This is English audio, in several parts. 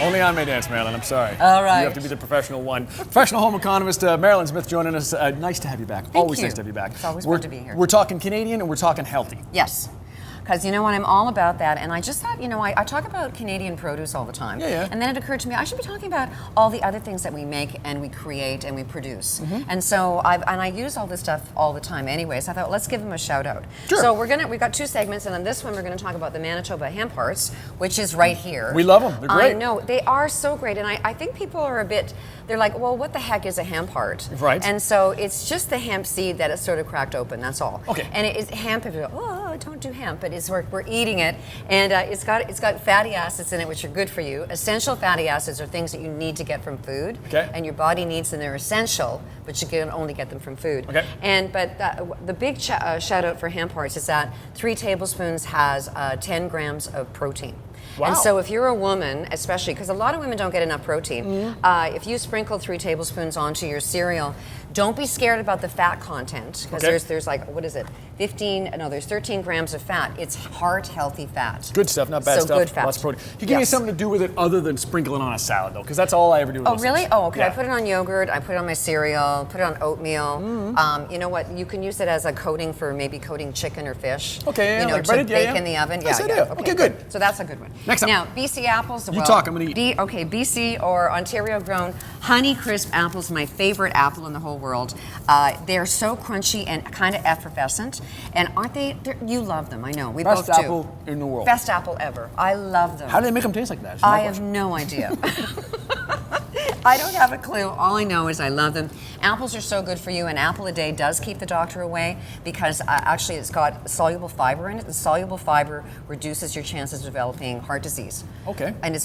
Only on May Dance, Mairlyn. I'm sorry. All right. You have to be the professional one. Professional home economist Mairlyn Smith joining us. Nice to have you back. Thank Always you. nice to have you back. It's always good to be here. We're talking Canadian and we're talking healthy. Yes. Because you know what, I'm all about that, and I just thought, you know, I talk about Canadian produce all the time. Yeah. And then it occurred to me, I should be talking about all the other things that we make and we create and we produce. And so I use all this stuff all the time anyway, so I thought, let's give them a shout out. Sure. So we've got 2 segments, and on this one we're going to talk about the Manitoba hemp hearts, which is right here. We love them. They're great. I know, they are so great, and I think people are they're like, well, what the heck is a hemp heart? Right. And so it's just the hemp seed that is sort of cracked open, that's all. Okay. And it is hemp, if you go, oh, don't do hemp, but we're eating it, and it's got fatty acids in it, which are good for you. Essential fatty acids are things that you need to get from food, okay, and your body needs, and they're essential, but you can only get them from food. Okay. But the big shout out for hemp hearts is that 3 tablespoons has 10 grams of protein. Wow. And so if you're a woman, especially, because a lot of women don't get enough protein, if you sprinkle 3 tablespoons onto your cereal, don't be scared about the fat content, because there's like, what is it, there's 13 grams of fat. It's heart healthy fat. Good stuff, not bad stuff. So good fat. Lots of protein. Can you give me something to do with it other than sprinkling on a salad, though? Because that's all I ever do with those really? things. Oh, okay. Yeah. I put it on yogurt, I put it on my cereal, put it on oatmeal. You know what? You can use it as a coating for maybe coating chicken or fish. Okay, you know, like to breaded, bake in the oven. Nice idea. Okay, good. So that's a good one. Next up. Now, BC apples. You talk, I'm gonna eat. BC or Ontario grown honey crisp apples, my favorite apple in the whole world. They're so crunchy and kind of effervescent, and aren't they? You love them, I know. We both do. Best apple in the world. Best apple ever. I love them. How do they make them taste like that? I have no idea. I don't have a clue. All I know is I love them. Apples are so good for you. An apple a day does keep the doctor away because actually it's got soluble fiber in it. The soluble fiber reduces your chances of developing heart disease. Okay. And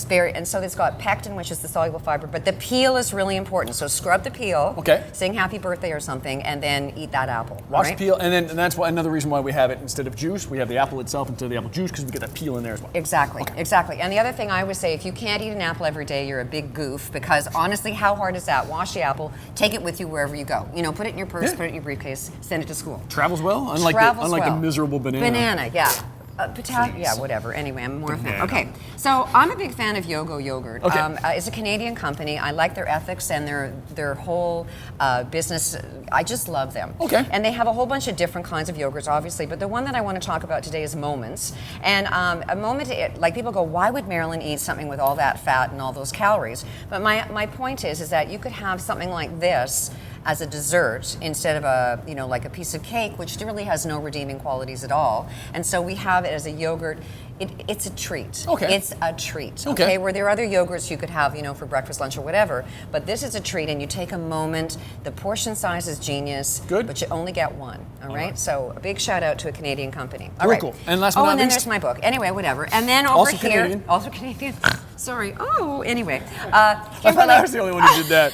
so it's got pectin, which is the soluble fiber, but the peel is really important. So scrub the peel. Okay. Sing happy birthday or something, and then eat that apple. Wash the peel, and that's another reason why we have it instead of juice. We have the apple itself instead of the apple juice because we get that peel in there as well. Exactly, okay. Exactly. And the other thing I would say, if you can't eat an apple every day, you're a big goof, because honestly, how hard is that? Wash the apple, take it with you wherever you go. You know, put it in your purse, put it in your briefcase, send it to school. Travels well, unlike the miserable banana. Banana, yeah. Potato, yeah, whatever. Anyway, I'm more a fan. Okay, so I'm a big fan of Yogo yogurt. Okay. It's a Canadian company. I like their ethics and their whole business. I just love them. Okay. And they have a whole bunch of different kinds of yogurts, obviously, but the one that I want to talk about today is Moments. And a moment, like people go, why would Mairlyn eat something with all that fat and all those calories? But my point is that you could have something like this as a dessert instead of like a piece of cake, which really has no redeeming qualities at all. And so we have it as a yogurt. It's a treat. Okay. It's a treat. Okay. Where there are other yogurts you could have, for breakfast, lunch, or whatever. But this is a treat, and you take a moment. The portion size is genius. Good. But you only get one. All right. So a big shout out to a Canadian company. All Very right. cool. And last but not and then least, there's my book. Anyway, whatever. And then over also here, Canadian. also Canadian. Sorry. Oh, anyway. I thought I was the only one who did that.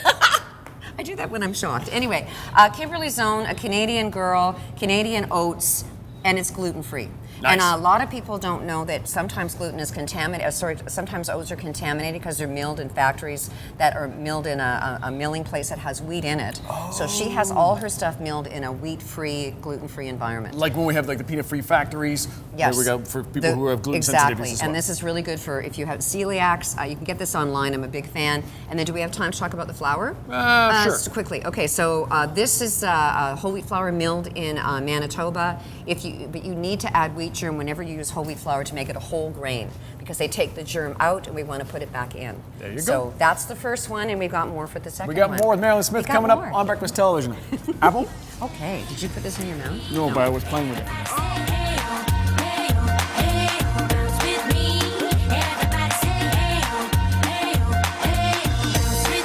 I do that when I'm shocked. Anyway, Kimberly Zone, a Canadian girl, Canadian oats, and it's gluten-free. Nice. And a lot of people don't know that sometimes gluten is contaminated. Sometimes oats are contaminated because they're milled in factories that are milled in a milling place that has wheat in it. Oh. So she has all her stuff milled in a wheat-free, gluten-free environment. Like when we have like the peanut-free factories. Yes. There we go for people who have gluten exactly. sensitivities as well. And this is really good for if you have celiacs. You can get this online. I'm a big fan. And then do we have time to talk about the flour? Sure. Just quickly. Okay, so this is whole wheat flour milled in Manitoba. But you need to add wheat germ whenever you use whole wheat flour to make it a whole grain, because they take the germ out and we want to put it back in. There you go. So that's the first one, and we've got more for the second one. We got more with Mairlyn Smith coming up on Breakfast Television. Apple? Okay, did you put this in your mouth? No, but I was playing with it.